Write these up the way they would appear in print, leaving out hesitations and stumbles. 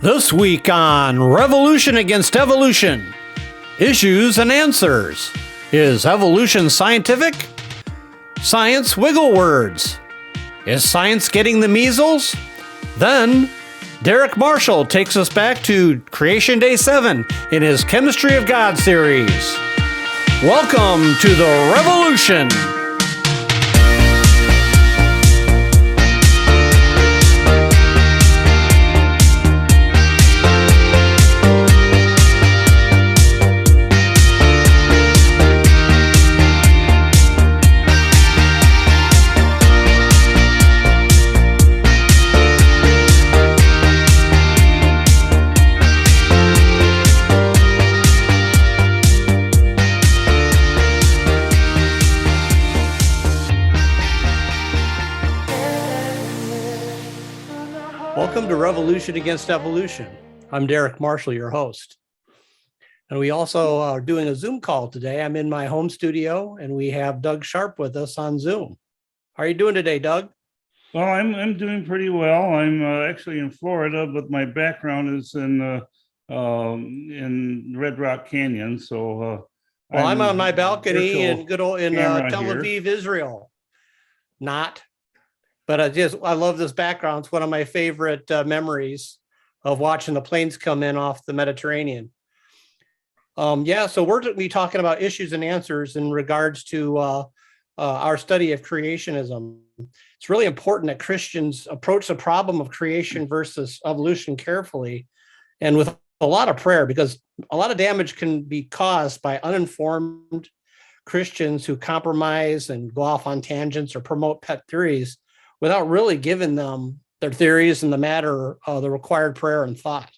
This week on Revolution Against Evolution, Issues and Answers. Is evolution scientific? Science wiggle words. Is science getting the measles? Then, Derek Marshall takes us back to Creation Day 7 in his Chemistry of God series. Welcome to the Revolution! Welcome to Revolution Against Evolution. I'm Derek Marshall, your host. And we also are doing a Zoom call today. I'm in my home studio and we have Doug Sharp with us on Zoom. How are you doing today, Doug? Well, I'm doing pretty well. I'm actually in Florida, but my background is in Red Rock Canyon. So I'm on my balcony in good old Tel Aviv, here. Israel. But I love this background. It's one of my favorite memories of watching the planes come in off the Mediterranean. So we're going to be talking about issues and answers in regards to our study of creationism. It's really important that Christians approach the problem of creation versus evolution carefully and with a lot of prayer, because a lot of damage can be caused by uninformed Christians who compromise and go off on tangents or promote pet theories without really giving them their theories and the matter the required prayer and thought.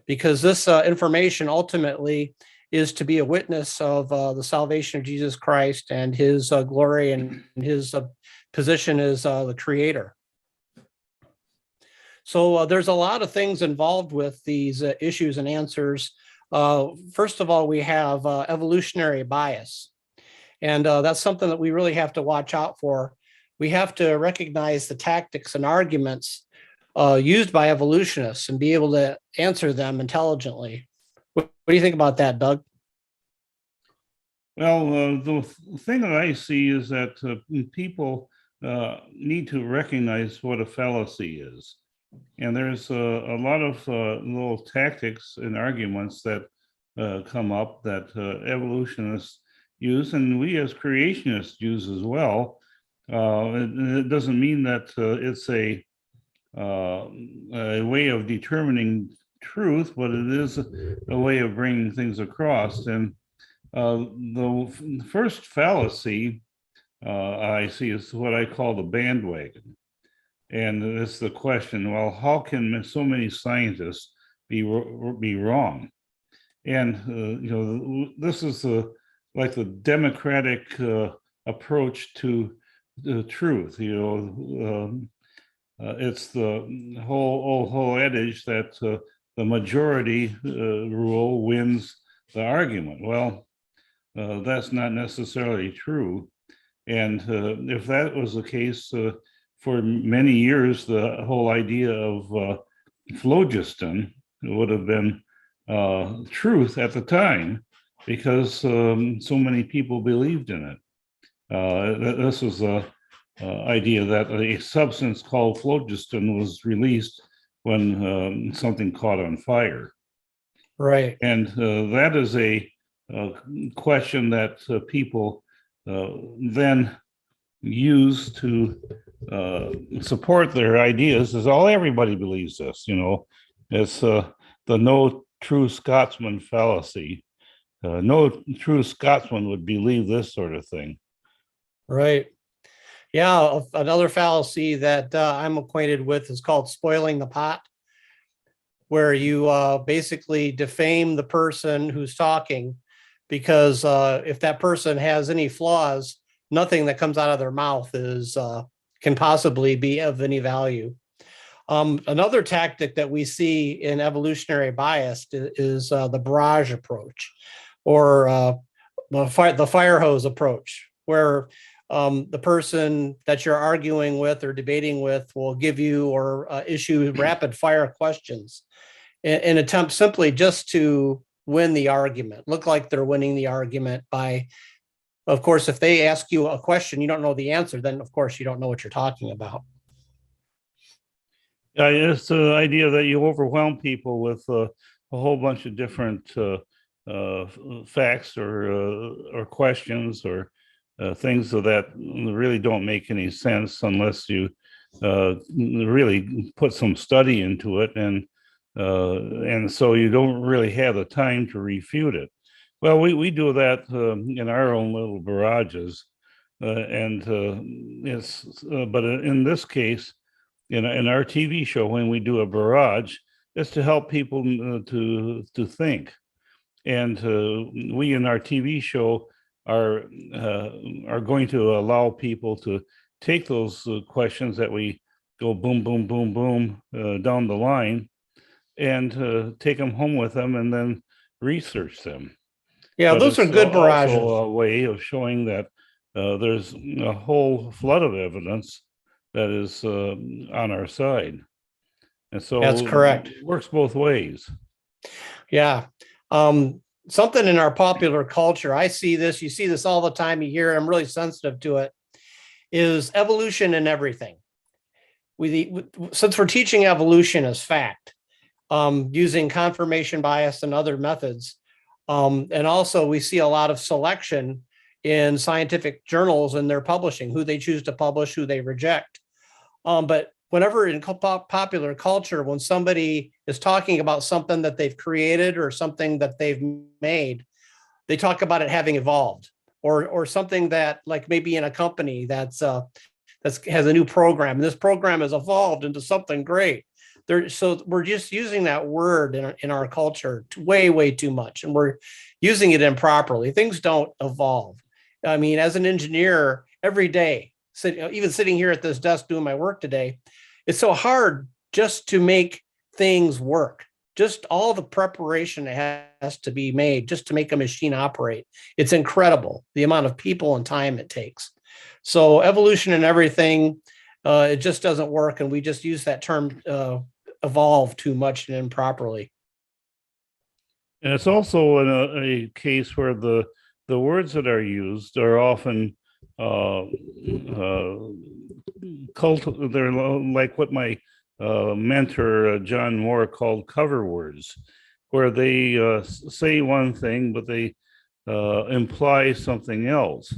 Because this information ultimately is to be a witness of the salvation of Jesus Christ and his glory and his position as the creator. So there's a lot of things involved with these issues and answers. First of all, we have evolutionary bias. And that's something that we really have to watch out for. We have to recognize the tactics and arguments used by evolutionists and be able to answer them intelligently. What do you think about that, Doug? Well, the thing that I see is that people need to recognize what a fallacy is. And there's a lot of little tactics and arguments that come up that evolutionists use, and we as creationists use as well. It doesn't mean that it's a way of determining truth, but it is a way of bringing things across. And the first fallacy I see is what I call the bandwagon. And it's the question, well, how can so many scientists be wrong? And, this is like the democratic approach to the truth. It's the whole adage that the majority rule wins the argument. Well, that's not necessarily true. And if that was the case, for many years, the whole idea of phlogiston would have been truth at the time, because so many people believed in it. This is a idea that a substance called phlogiston was released when something caught on fire. Right. And that is a question that people then use to support their ideas. Is everybody believes this, it's the no true Scotsman fallacy. No true Scotsman would believe this sort of thing. Right. Yeah. Another fallacy that I'm acquainted with is called spoiling the pot, where you basically defame the person who's talking, because if that person has any flaws, nothing that comes out of their mouth can possibly be of any value. Another tactic that we see in evolutionary bias is the barrage approach, or the fire hose approach, where the person that you're arguing with or debating with will give you or issue rapid fire questions in attempt simply just to win the argument, look like they're winning the argument by, of course, if they ask you a question, you don't know the answer, then of course you don't know what you're talking about. Yeah, it's the idea that you overwhelm people with a whole bunch of different facts or questions or things so that really don't make any sense unless you really put some study into it, and so you don't really have the time to refute it. Well, we do that in our own little barrages, and but in this case, in our TV show, when we do a barrage, it's to help people to think. And we in our TV show are going to allow people to take those questions that we go boom, boom, boom, boom down the line, and take them home with them and then research them. Yeah, But those are good barrages. also a way of showing that there's a whole flood of evidence that is on our side. And so that's correct. It works both ways. Yeah. Something in our popular culture, I see this, you see this all the time, you hear, I'm really sensitive to it, is evolution in everything. Since we're teaching evolution as fact, using confirmation bias and other methods, and also we see a lot of selection in scientific journals and their publishing, who they choose to publish, who they reject. But whenever in popular culture, when somebody is talking about something that they've created or something that they've made, they talk about it having evolved, or something that, like maybe in a company that's has a new program, and this program has evolved into something great. So we're just using that word in our culture way too much, and we're using it improperly. Things don't evolve. I mean, as an engineer, every day, even sitting here at this desk doing my work today, it's so hard just to make things work. Just all the preparation that has to be made just to make a machine operate. It's incredible, the amount of people and time it takes. So evolution and everything, it just doesn't work. And we just use that term evolve too much and improperly. And it's also a case where the words that are used are often they're like what my mentor John Moore called cover words, where they say one thing but they imply something else,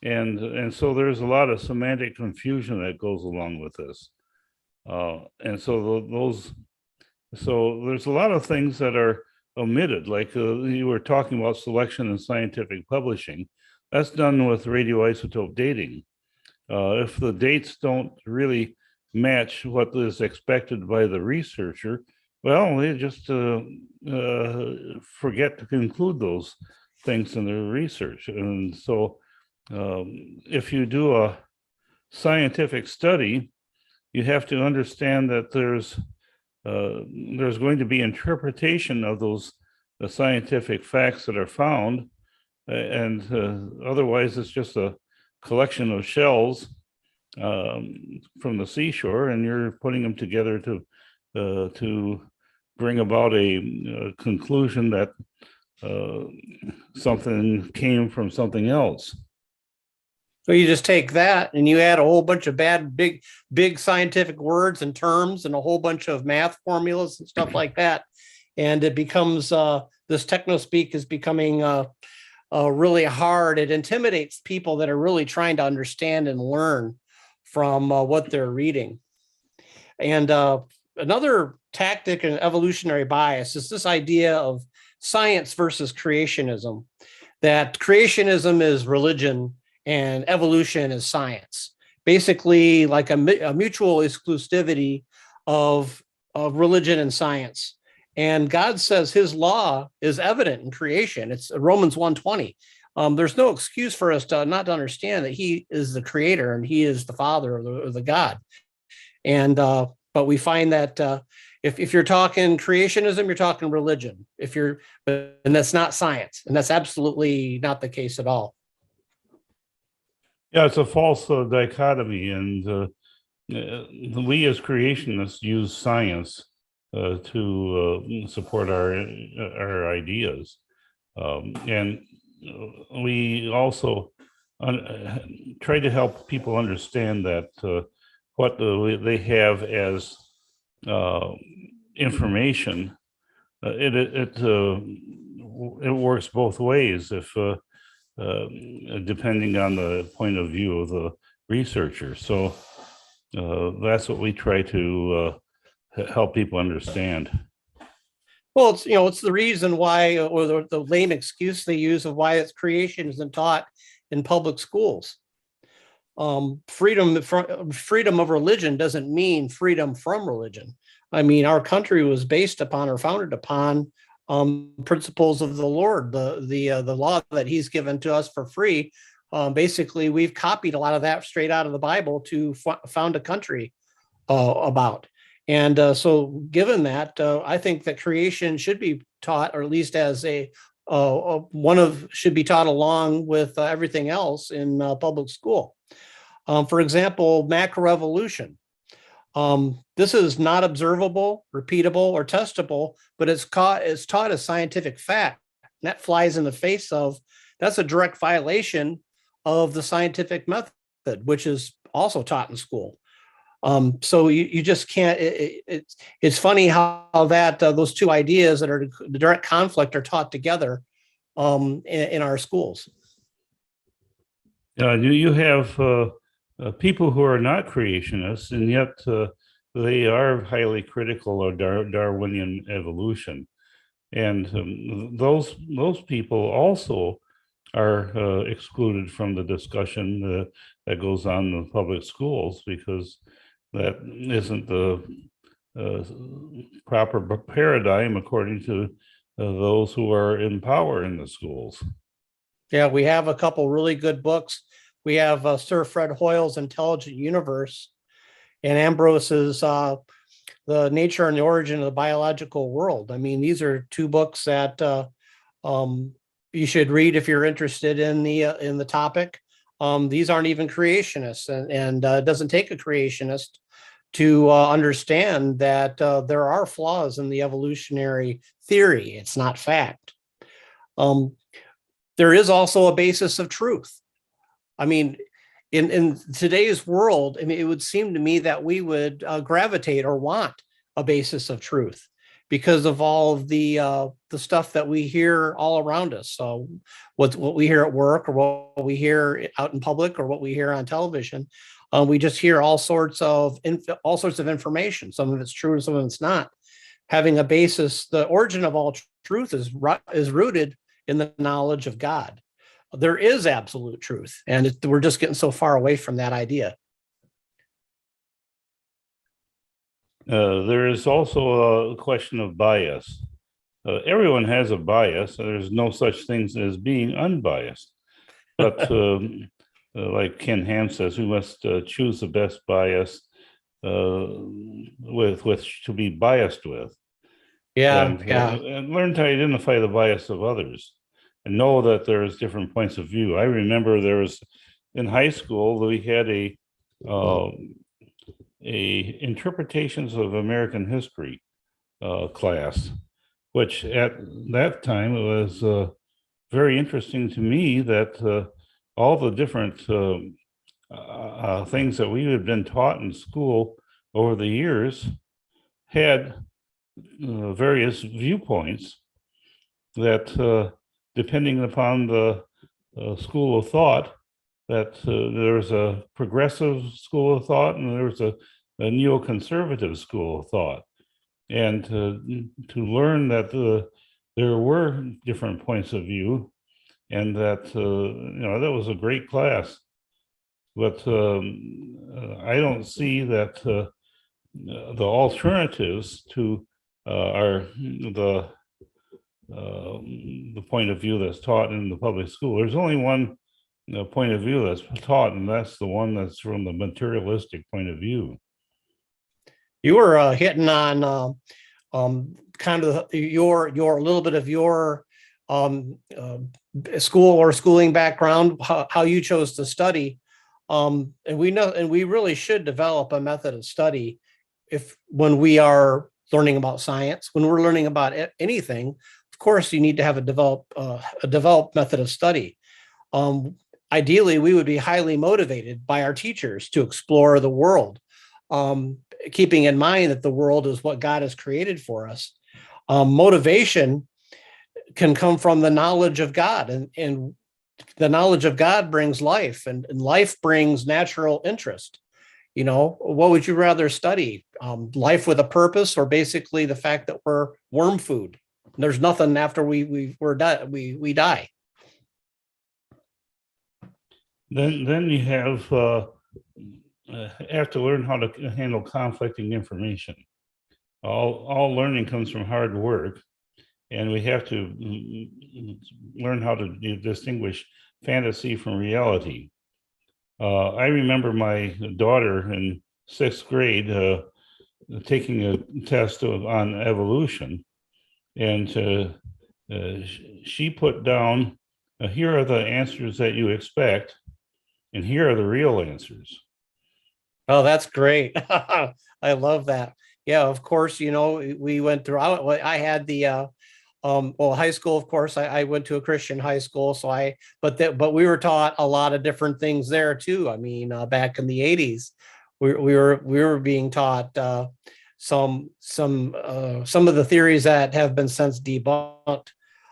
and so there's a lot of semantic confusion that goes along with this, and so there's a lot of things that are omitted, like you were talking about selection in scientific publishing. That's done with radioisotope dating. If the dates don't really match what is expected by the researcher, well, they just forget to conclude those things in their research. And so if you do a scientific study, you have to understand that there's going to be interpretation of those scientific facts that are found, and otherwise it's just a collection of shells from the seashore, and you're putting them together to bring about a conclusion that something came from something else. So you just take that and you add a whole bunch of big scientific words and terms and a whole bunch of math formulas and stuff like that. And it becomes, this techno speak is becoming really hard. It intimidates people that are really trying to understand and learn from what they're reading. And another tactic in evolutionary bias is this idea of science versus creationism, that creationism is religion and evolution is science. Basically, like a mutual exclusivity of religion and science. And God says his law is evident in creation. It's Romans 1:20. There's no excuse for us to not to understand that he is the creator and he is the father or the God. And but we find that if you're talking creationism, you're talking religion. And that's not science, and that's absolutely not the case at all. Yeah, it's a false dichotomy, and we as creationists use science to support our ideas, and we also try to help people understand that what they have as uh, information, it works both ways if depending on the point of view of the researcher. So that's what we try to help people understand. Well, it's the reason why, or the lame excuse they use of why its creation isn't taught in public schools. Freedom of religion doesn't mean freedom from religion. I mean, our country was based upon or founded upon principles of the Lord, the law that He's given to us for free. Basically, we've copied a lot of that straight out of the Bible to found a country about. And so, given that, I think that creation should be taught, or at least as should be taught along with everything else in public school. For example, macroevolution. This is not observable, repeatable, or testable, but it's taught as scientific fact. And that flies in the face of, that's a direct violation of the scientific method, which is also taught in school. So you just can't, it's funny how that those two ideas that are the direct conflict are taught together in our schools. You have people who are not creationists, and yet they are highly critical of Darwinian evolution, and those people also are excluded from the discussion that goes on in the public schools, because that isn't the proper paradigm according to those who are in power in the schools. Yeah, we have a couple really good books. We have Sir Fred Hoyle's Intelligent Universe and Ambrose's The Nature and the Origin of the Biological World. I mean, these are two books that you should read if you're interested in the topic. These aren't even creationists, and it doesn't take a creationist to understand that there are flaws in the evolutionary theory. It's not fact. There is also a basis of truth. I mean, in today's world, I mean, it would seem to me that we would gravitate or want a basis of truth because of all of the stuff that we hear all around us. So what we hear at work, or what we hear out in public, or what we hear on television, we just hear all sorts of information. Some of it's true and some of it's not. Having a basis, the origin of all truth is rooted in the knowledge of God. There is absolute truth, and we're just getting so far away from that idea. There is also a question of bias. Everyone has a bias. There's no such things as being unbiased. But like Ken Ham says, we must choose the best bias with which to be biased with. And learn to identify the bias of others and know that there's different points of view. I remember there was, in high school, we had a interpretations of American history class, which at that time it was very interesting to me that all the different things that we had been taught in school over the years had various viewpoints that depending upon the school of thought, that there's a progressive school of thought and there's a neoconservative school of thought. And to learn that there were different points of view, and that, that was a great class. But I don't see that the alternatives to are the point of view that's taught in the public school. There's only one point of view that's taught, and that's the one that's from the materialistic point of view. You were hitting on kind of your a little bit of your school or schooling background, how you chose to study. And we know, and we really should develop a method of study if when we are learning about science, when we're learning about anything. Of course, you need to have a developed method of study. Um, Ideally, we would be highly motivated by our teachers to explore the world, keeping in mind that the world is what God has created for us. Motivation can come from the knowledge of God, and the knowledge of God brings life, and life brings natural interest. You know, what would you rather study? Life with a purpose, or basically the fact that we're worm food? There's nothing after we die. Then you have to learn how to handle conflicting information. All learning comes from hard work, and we have to learn how to distinguish fantasy from reality. I remember my daughter in sixth grade taking a test on evolution, and she put down, here are the answers that you expect, and here are the real answers. Oh, that's great. I love that. Yeah, of course, you know, we went through, I had the, well, high school, of course, I went to a Christian high school. So but we were taught a lot of different things there too. I mean, back in the 80s, we were being taught, some of the theories that have been since debunked.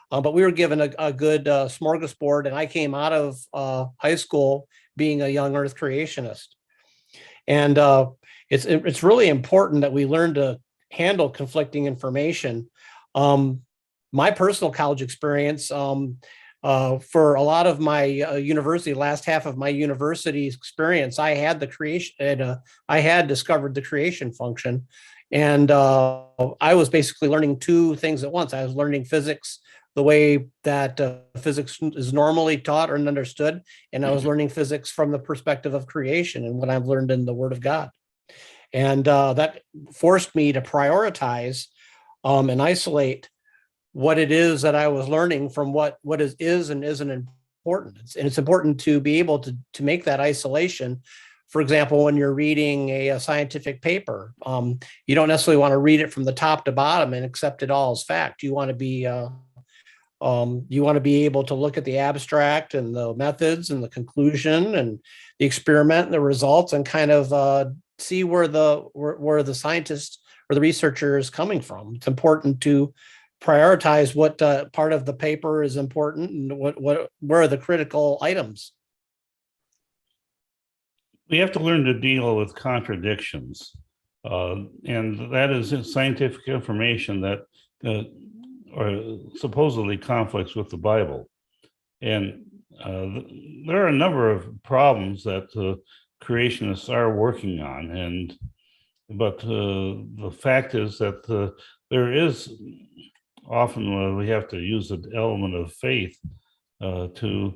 But we were given a good smorgasbord, and I came out of high school being a young earth creationist. And it's really important that we learn to handle conflicting information. My personal college experience, for a lot of my university, last half of my university experience, I had the creation, I had discovered the creation function. And I was basically learning two things at once. I was learning physics the way that physics is normally taught or understood, and I was learning physics from the perspective of creation and what I've learned in the Word of God. And that forced me to prioritize and isolate what it is that I was learning from what is and isn't important. And it's important to be able to make that isolation. For example, when you're reading a scientific paper, you don't necessarily want to read it from the top to bottom and accept it all as fact. You want to be able to look at the abstract and the methods and the conclusion and the experiment and the results, and kind of see where the scientist or the researcher is coming from. It's important to prioritize what part of the paper is important and where are the critical items. We have to learn to deal with contradictions, and that is scientific information that or supposedly conflicts with the Bible. And there are a number of problems that creationists are working on, but the fact is that there is often we have to use an element of faith to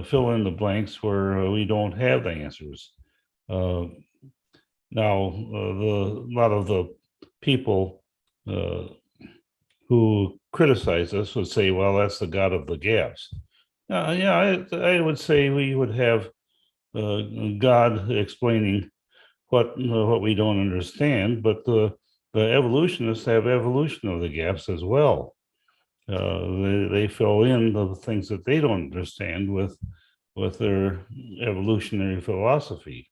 fill in the blanks where we don't have the answers. Now, a lot of the people who criticize us would say, well, that's the God of the gaps. Yeah, I would say we would have God explaining what we don't understand, but the evolutionists have evolution of the gaps as well. They fill in the things that they don't understand with their evolutionary philosophy.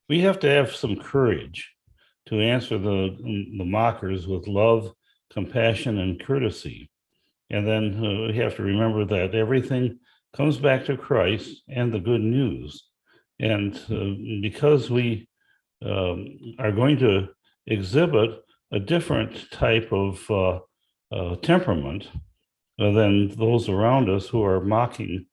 We have to have some courage to answer the mockers with love, compassion, and courtesy. And then we have to remember that everything comes back to Christ and the good news. And because we are going to exhibit a different type of temperament than those around us who are mocking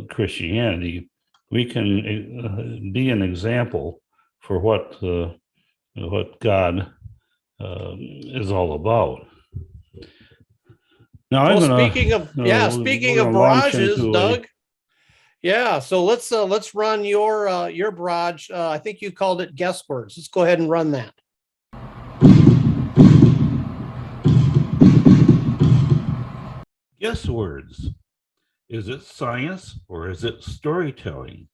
Christianity, we can be an example for what God is all about. Now, Well, speaking of barrages, Doug. Yeah, so let's run your barrage. I think you called it guess words. Let's go ahead and run that. Guess words. Is it science or is it storytelling?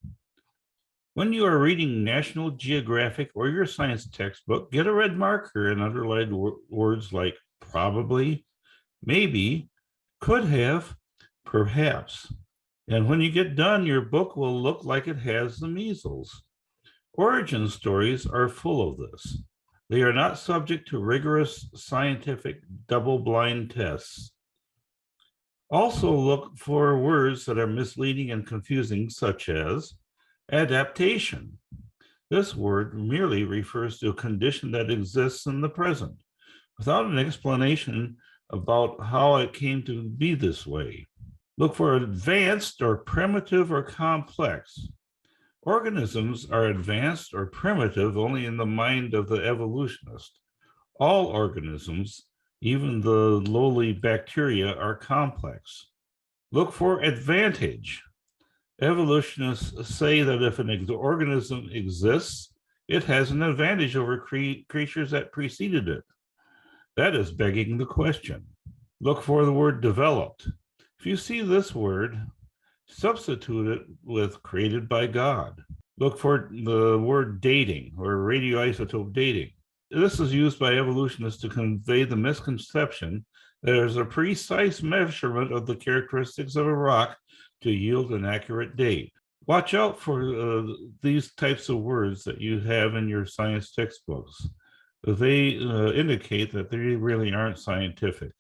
When you are reading National Geographic or your science textbook, get a red marker and underline words like probably, maybe, could have, perhaps. And when you get done, your book will look like it has the measles. Origin stories are full of this. They are not subject to rigorous scientific double-blind tests. Also look for words that are misleading and confusing, such as adaptation. This word merely refers to a condition that exists in the present, without an explanation about how it came to be this way. Look for advanced or primitive or complex. Organisms are advanced or primitive only in the mind of the evolutionist. All organisms, even the lowly bacteria, are complex. Look for advantage. Evolutionists say that if an organism exists, it has an advantage over creatures that preceded it. That is begging the question. Look for the word developed. If you see this word, substitute it with created by God. Look for the word dating or radioisotope dating. This is used by evolutionists to convey the misconception that there's a precise measurement of the characteristics of a rock to yield an accurate date. Watch out for these types of words that you have in your science textbooks. They indicate that they really aren't scientific.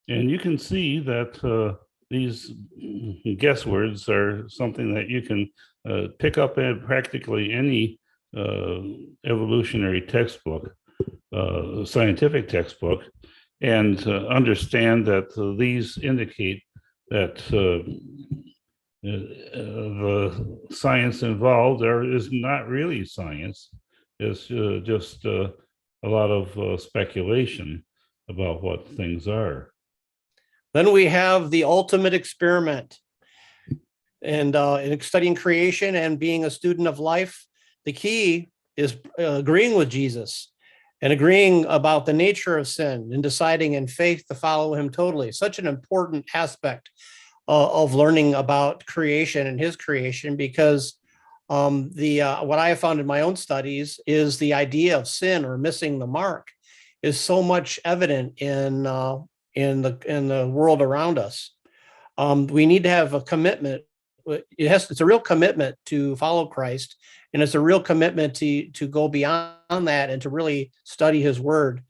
And you can see that these guess words are something that you can pick up in practically any evolutionary textbook, scientific textbook, and understand that these indicate that the science involved is not really science. It's just a lot of speculation about what things are. Then we have the ultimate experiment. And in studying creation and being a student of life, the key is agreeing with Jesus and agreeing about the nature of sin and deciding in faith to follow him totally. Such an important aspect of learning about creation and his creation, because what I have found in my own studies is the idea of sin or missing the mark is so much evident in the world around us. We need to have a commitment. It's a real commitment to follow Christ, and it's a real commitment to go beyond that and to really study his word.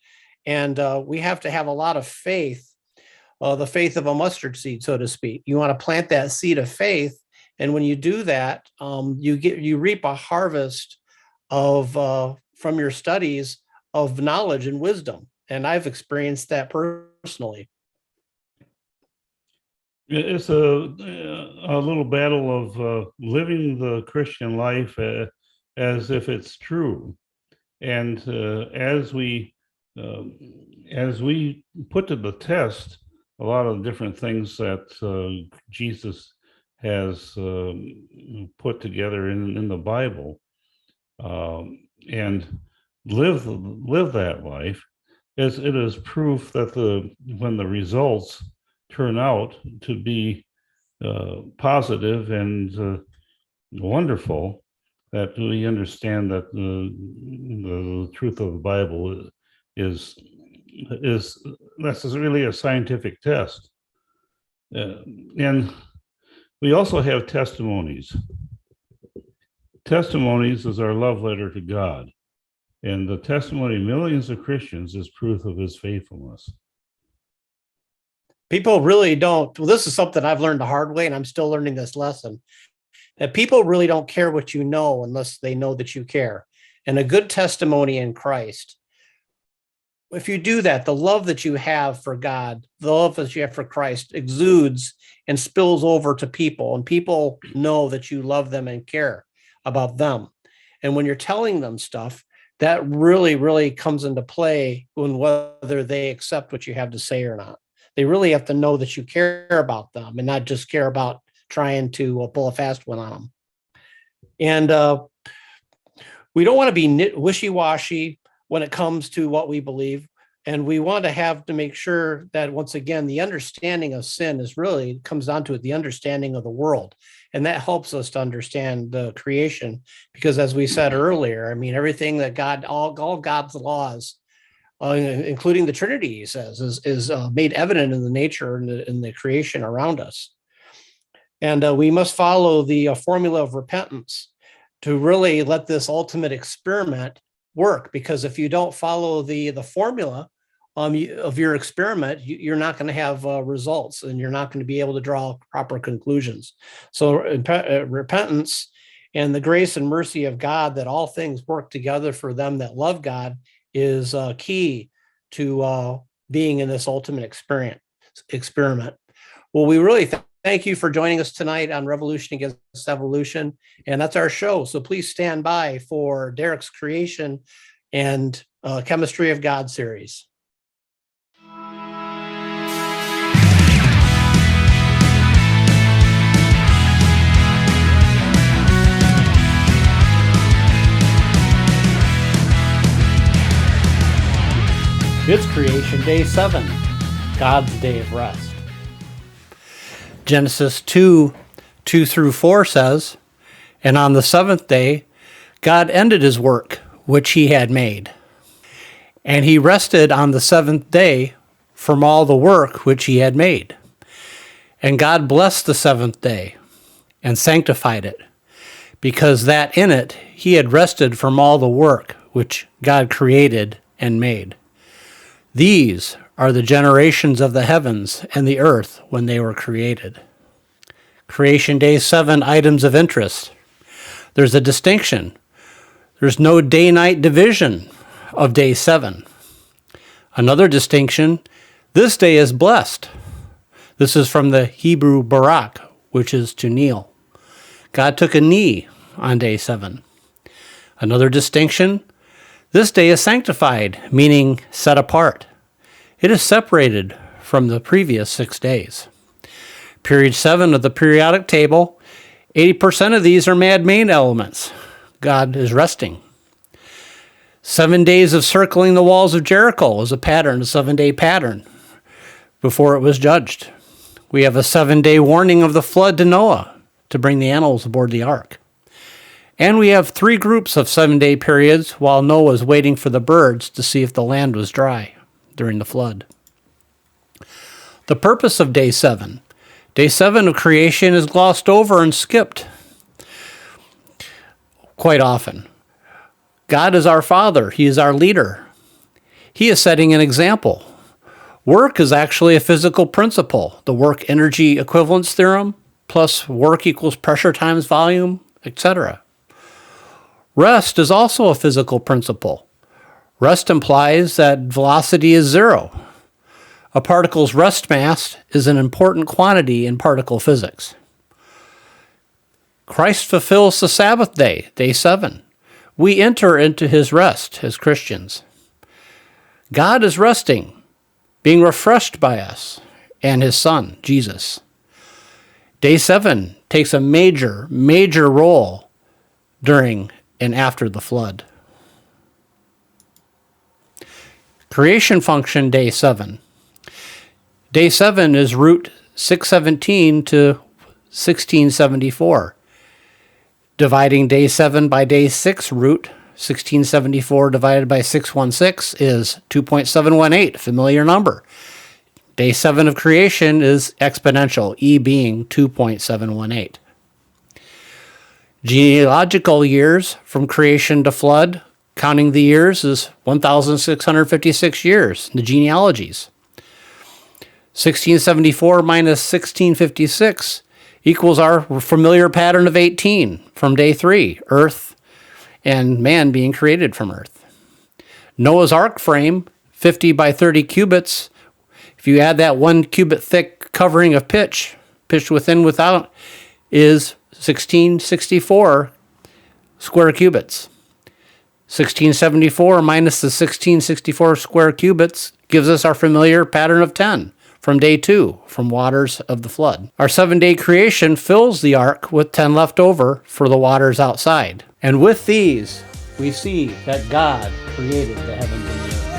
And we have to have a lot of faith, the faith of a mustard seed, so to speak. You want to plant that seed of faith, and when you do that, you reap a harvest of from your studies of knowledge and wisdom. And I've experienced that personally. It's a little battle of living the Christian life as if it's true, and as we put to the test a lot of different things that Jesus has put together in the Bible, and live that life, as it is proof that when the results turn out to be positive and wonderful, that we understand that the truth of the Bible is necessarily a scientific test. And we also have testimonies. Testimonies is our love letter to God. And the testimony of millions of Christians is proof of his faithfulness. People really don't. Well, this is something I've learned the hard way, and I'm still learning this lesson, that people really don't care what you know unless they know that you care. And a good testimony in Christ, if you do that, the love that you have for God, the love that you have for Christ exudes and spills over to people, and people know that you love them and care about them. And when you're telling them stuff, that really, really comes into play when whether they accept what you have to say or not. They really have to know that you care about them and not just care about trying to pull a fast one on them. And we don't want to be wishy-washy when it comes to what we believe. And we want to have to make sure that, once again, the understanding of sin is really comes down to it, the understanding of the world. And that helps us to understand the creation, because as we said earlier, I mean, everything that God, all God's laws, including the Trinity, he says, is made evident in the nature and in the creation around us. And we must follow the formula of repentance to really let this ultimate experiment work. Because if you don't follow the formula of your experiment, you're not going to have results, and you're not going to be able to draw proper conclusions. So repentance and the grace and mercy of God, that all things work together for them that love God, is key to being in this ultimate experiment. Well, we really thank you for joining us tonight on Revolution Against Evolution. And that's our show. So please stand by for Derek's Creation and Chemistry of God series. It's Creation Day 7, God's Day of Rest. Genesis 2:2-4 says, "And on the seventh day, God ended his work which he had made. And he rested on the seventh day from all the work which he had made. And God blessed the seventh day and sanctified it, because that in it he had rested from all the work which God created and made. These are the generations of the heavens and the earth when they were created." Creation Day 7 items of interest. There's a distinction. There's no day-night division of Day 7. Another distinction, this day is blessed. This is from the Hebrew barak, which is to kneel. God took a knee on Day 7. Another distinction, this day is sanctified, meaning set apart. It is separated from the previous 6 days. Period 7 of the periodic table, 80% of these are man-made elements. God is resting. 7 days of circling the walls of Jericho is a 7-day pattern before it was judged. We have a 7-day warning of the flood to Noah to bring the animals aboard the ark. And we have 3 groups of 7-day periods while Noah was waiting for the birds to see if the land was dry during the flood. The purpose of Day 7. Day 7 of creation is glossed over and skipped quite often. God is our Father. He is our leader. He is setting an example. Work is actually a physical principle. The work energy equivalence theorem, plus work equals pressure times volume, etc. Rest is also a physical principle. Rest implies that velocity is zero. A particle's rest mass is an important quantity in particle physics. Christ fulfills the Sabbath day, Day 7. We enter into his rest as Christians. God is resting, being refreshed by us and his Son, Jesus. Day 7 takes a major role during and after the flood. Creation function, Day 7. Day 7 is root 617 to 1674. Dividing Day 7 by Day 6 root 1674 divided by 616 is 2.718, familiar number. Day 7 of creation is exponential, E being 2.718. Genealogical years from creation to flood, counting the years, is 1,656 years, the genealogies. 1674 minus 1656 equals our familiar pattern of 18 from Day 3, Earth and man being created from Earth. Noah's Ark frame, 50 by 30 cubits. If you add that 1 cubit thick covering of pitch within, without, is 1664 square cubits. 1674 minus the 1664 square cubits gives us our familiar pattern of 10 from Day 2, from waters of the flood. Our 7-day creation fills the ark with 10 left over for the waters outside. And with these, we see that God created the heavens and the earth.